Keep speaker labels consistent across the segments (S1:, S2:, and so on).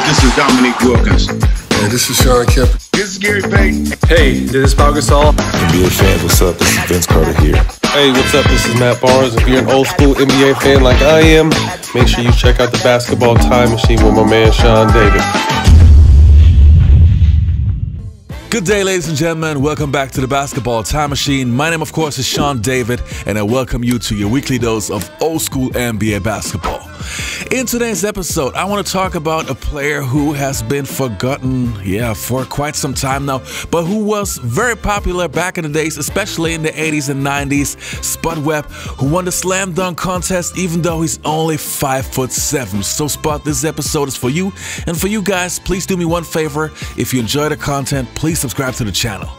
S1: This is Dominique Wilkins.
S2: Hey, this is Sean Kemp.
S1: This is Gary Payton.
S3: Hey, this is Pau Gasol.
S4: NBA fans, what's up? This is Vince Carter here.
S3: Hey, what's up? This is Matt Barnes. If you're an old school NBA fan like I am, make sure you check out the Basketball Time Machine with my man Sean David.
S5: Good day, ladies and gentlemen. Welcome back to the Basketball Time Machine. My name, of course, is Sean David, and I welcome you to your weekly dose of old school NBA basketball. In today's episode, I want to talk about a player who has been forgotten, for quite some time now, but who was very popular back in the days, especially in the 80s and 90s. Spud Webb, who won the slam dunk contest even though he's only 5'7". So Spud, this episode is for you. And for you guys, please do me one favor. If you enjoy the content, please subscribe to the channel.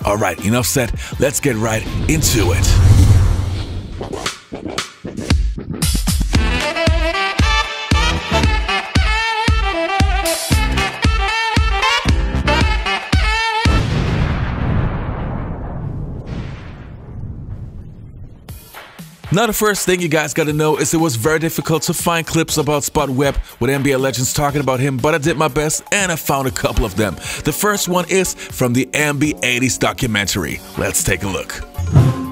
S5: All right, enough said. Let's get right into it. Now, the first thing you guys gotta know is it was very difficult to find clips about Spud Webb with NBA legends talking about him, but I did my best and I found a couple of them. The first one is from the NBA 80s documentary. Let's take a look.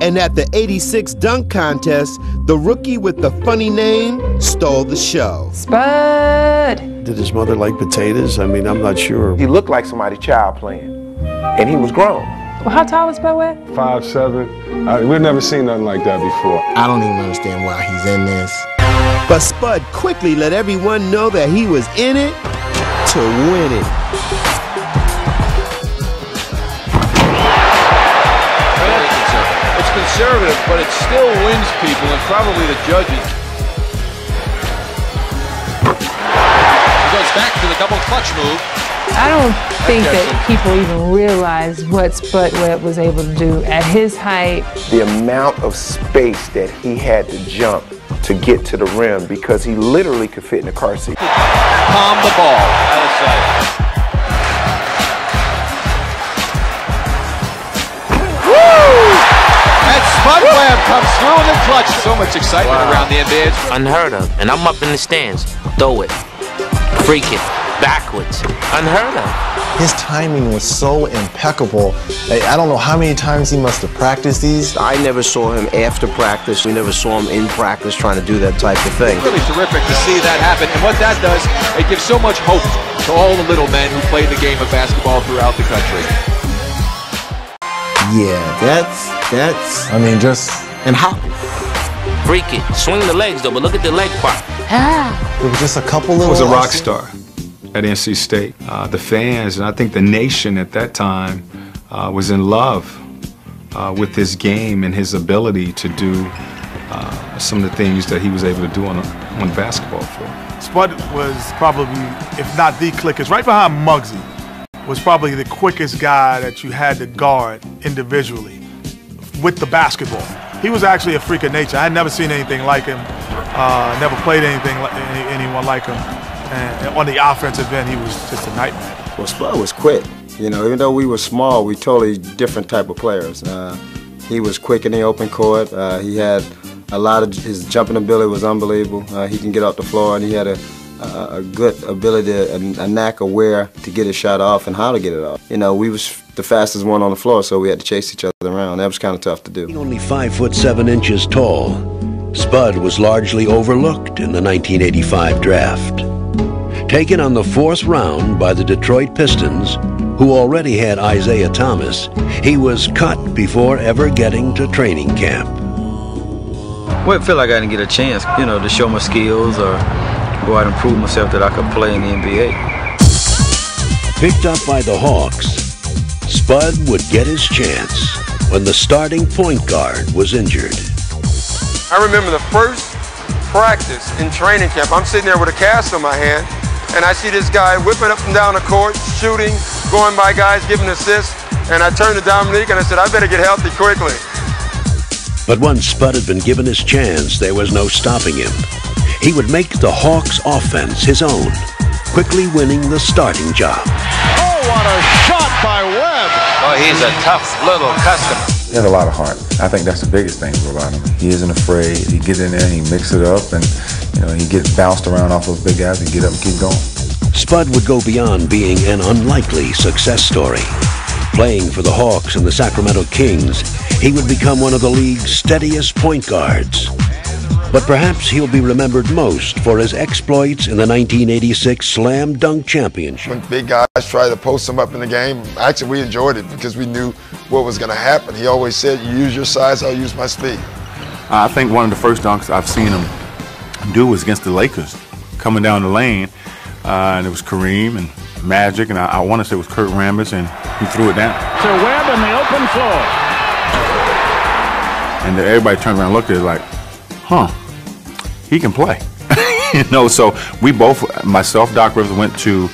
S6: And at the '86 dunk contest, the rookie with the funny name stole the show.
S7: Spud!
S8: Did his mother like potatoes? I mean, I'm not sure.
S9: He looked like somebody's child playing, and he was grown.
S7: Well, how tall is Spud Webb?
S2: 5'7". We've never seen nothing like that before.
S10: I don't even understand why he's in this.
S6: But Spud quickly let everyone know that he was in it to win it.
S11: It's conservative, but it still wins people, and probably the judges.
S12: He goes back to the double clutch move.
S7: I don't think that people even realize what Spud Webb was able to do at his height.
S9: The amount of space that he had to jump to get to the rim because he literally could fit in a car seat.
S12: Palm the ball out of sight. And Spud Webb comes through in the clutch. So much excitement around the NBA.
S13: Unheard of. And I'm up in the stands. Throw it. Freak it. Backwards. Unheard of.
S10: His timing was so impeccable. I don't know how many times he must have practiced these.
S8: I never saw him after practice. We never saw him in practice trying to do that type of thing.
S12: Really terrific to see that happen. And what that does, it gives so much hope to all the little men who play the game of basketball throughout the country.
S10: Yeah, that's. I mean, just.
S13: And how? Freak it. Swing the legs, though, but look at the leg part.
S10: There was just a couple little.
S2: He was a rock star at NC State. The fans, and I think the nation at that time was in love with his game and his ability to do some of the things that he was able to do on the basketball floor.
S14: Spud was probably, if not the quickest, right behind Muggsy, was probably the quickest guy that you had to guard individually with the basketball. He was actually a freak of nature. I had never seen anything like him, never played anyone like him. And on the offensive end, he was just a nightmare.
S8: Well, Spud was quick. You know, even though we were small, we totally different type of players. He was quick in the open court. He had a lot of, his jumping ability was unbelievable. He can get off the floor, and he had a good ability, a knack of where to get his shot off and how to get it off. You know, we was the fastest one on the floor, so we had to chase each other around. That was kind of tough to do.
S15: Only 5'7" tall, Spud was largely overlooked in the 1985 draft. Taken on the 4th round by the Detroit Pistons, who already had Isaiah Thomas, he was cut before ever getting to training camp.
S16: Well, it felt like I didn't get a chance, you know, to show my skills or go out and prove myself that I could play in the NBA.
S15: Picked up by the Hawks, Spud would get his chance when the starting point guard was injured.
S17: I remember the first practice in training camp. I'm sitting there with a cast on my hand, and I see this guy whipping up and down the court, shooting, going by guys, giving assists, and I turned to Dominique and I said, I better get healthy quickly.
S15: But once Spud had been given his chance, there was no stopping him. He would make the Hawks' offense his own, quickly winning the starting job.
S12: Oh, what a shot by Webb! Oh, he's a tough little customer.
S18: He has a lot of heart. I think that's the biggest thing about him. He isn't afraid. He gets in there, he mixes it up, and you know he gets bounced around off those big guys and get up and keep going.
S15: Spud would go beyond being an unlikely success story. Playing for the Hawks and the Sacramento Kings, he would become one of the league's steadiest point guards. But perhaps he'll be remembered most for his exploits in the 1986 Slam Dunk Championship.
S19: When big guys try to post him up in the game, actually we enjoyed it because we knew what was going to happen. He always said, you use your size, I'll use my speed.
S20: I think one of the first dunks I've seen him do was against the Lakers, coming down the lane, and it was Kareem and Magic, and I want to say it was Kurt Rambis, and he threw it down.
S21: To Webb in the open floor.
S20: And everybody turned around and looked at it like, huh, he can play. You know, so we both, myself, Doc Rivers, went to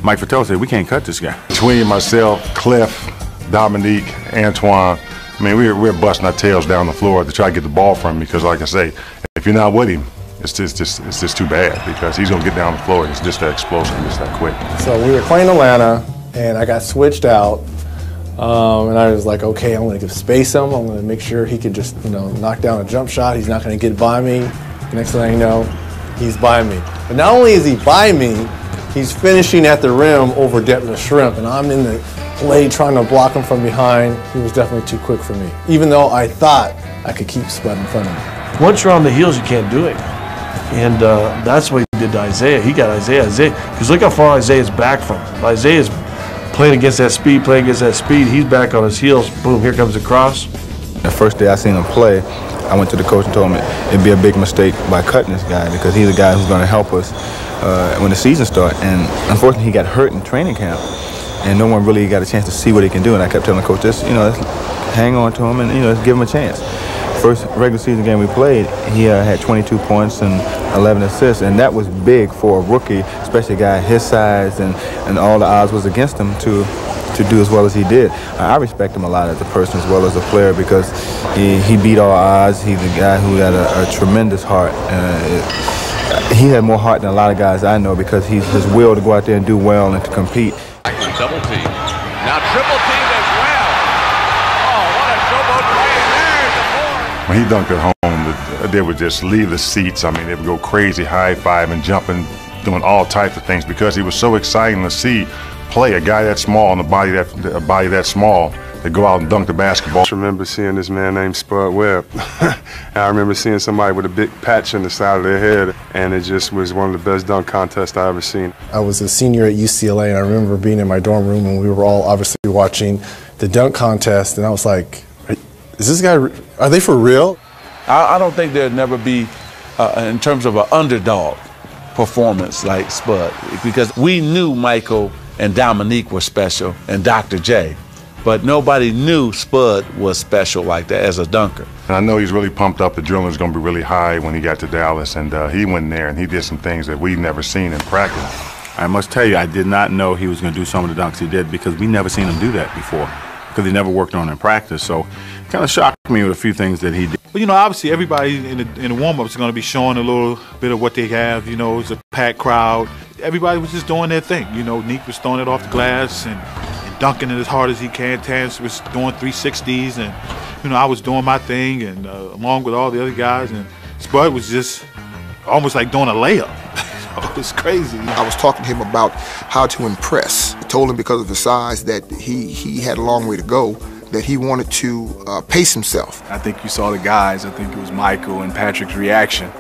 S20: Mike Fratello and said, we can't cut this guy.
S22: Between myself, Cliff, Dominique, Antoine, I mean, we're busting our tails down the floor to try to get the ball from him because, like I say, if you're not with him, it's just too bad because he's going to get down the floor and it's just that explosive, just that quick.
S10: So we were playing Atlanta, and I got switched out, and I was like, okay, I'm going to space him. I'm going to make sure he could just, knock down a jump shot. He's not going to get by me. Next thing you know, he's by me. But not only is he by me, he's finishing at the rim over depth of shrimp, and I'm in the lane trying to block him from behind. He was definitely too quick for me, even though I thought I could keep Spud in front of me.
S23: Once you're on the heels, you can't do it. And that's what he did to Isaiah. He got Isaiah, because look how far Isaiah's back from him. Isaiah's playing against that speed, he's back on his heels, boom, here comes the cross.
S20: The first day I seen him play, I went to the coach and told him it'd be a big mistake by cutting this guy because he's a guy who's going to help us when the season starts. And unfortunately, he got hurt in training camp, and no one really got a chance to see what he can do. And I kept telling the coach, let's hang on to him and let's give him a chance. First regular season game we played, he had 22 points and 11 assists, and that was big for a rookie, especially a guy his size, and all the odds was against him to do as well as he did. I respect him a lot as a person as well as a player because he beat all odds. He's a guy who got a tremendous heart. He had more heart than a lot of guys I know because his will to go out there and do well and to compete.
S12: Double team. Now triple team as well. Oh, what a showboat play. There's the board.
S22: When he dunked at home, they would just leave the seats. I mean, they would go crazy, high-fiving, jumping, doing all types of things because he was so exciting to see play a guy that small and a body that small to go out and dunk the basketball.
S24: I remember seeing this man named Spud Webb. I remember seeing somebody with a big patch on the side of their head, and it just was one of the best dunk contests I ever seen.
S10: I was a senior at UCLA, and I remember being in my dorm room, and we were all obviously watching the dunk contest, and I was like, is this guy, are they for real?
S25: I don't think there'd never be, in terms of an underdog performance like Spud, because we knew Michael and Dominique were special, and Dr. J. But nobody knew Spud was special like that as a dunker.
S22: And I know he's really pumped up. The adrenaline's going to be really high when he got to Dallas, and he went in there and he did some things that we've never seen in practice.
S20: I must tell you, I did not know he was going to do some of the dunks he did because we never seen him do that before because he never worked on it in practice. So it kind of shocked me with a few things that he did.
S26: Well, obviously everybody in the warm-ups is going to be showing a little bit of what they have. It's a packed crowd. Everybody was just doing their thing. Neek was throwing it off the glass and dunking it as hard as he can. Terrence was doing 360s, and I was doing my thing, and along with all the other guys. And Spud was just almost like doing a layup. It was crazy.
S27: I was talking to him about how to impress. I told him because of his size that he had a long way to go, that he wanted to pace himself.
S28: I think you saw the guys. I think it was Michael and Patrick's reaction.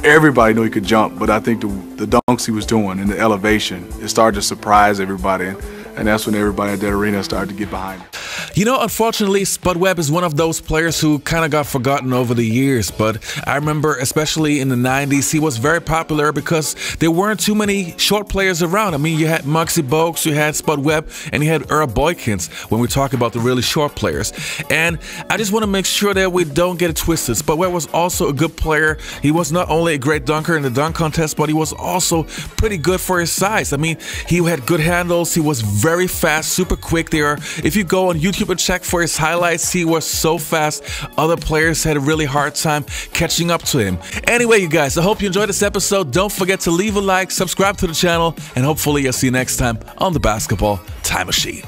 S28: Everybody knew he could jump, but I think the dunks he was doing and the elevation, it started to surprise everybody. And that's when everybody at that arena started to get behind him.
S5: Unfortunately, Spud Webb is one of those players who kind of got forgotten over the years. But I remember, especially in the 90s, he was very popular because there weren't too many short players around. I mean, you had Muggsy Bogues, you had Spud Webb, and you had Earl Boykins when we talk about the really short players. And I just want to make sure that we don't get it twisted. Spud Webb was also a good player. He was not only a great dunker in the dunk contest, but he was also pretty good for his size. I mean, he had good handles. He was very fast, super quick there. If you go on YouTube and check for his highlights, he was so fast. Other players had a really hard time catching up to him. Anyway, you guys, I hope you enjoyed this episode. Don't forget to leave a like, subscribe to the channel, and hopefully I'll see you next time on the Basketball Time Machine.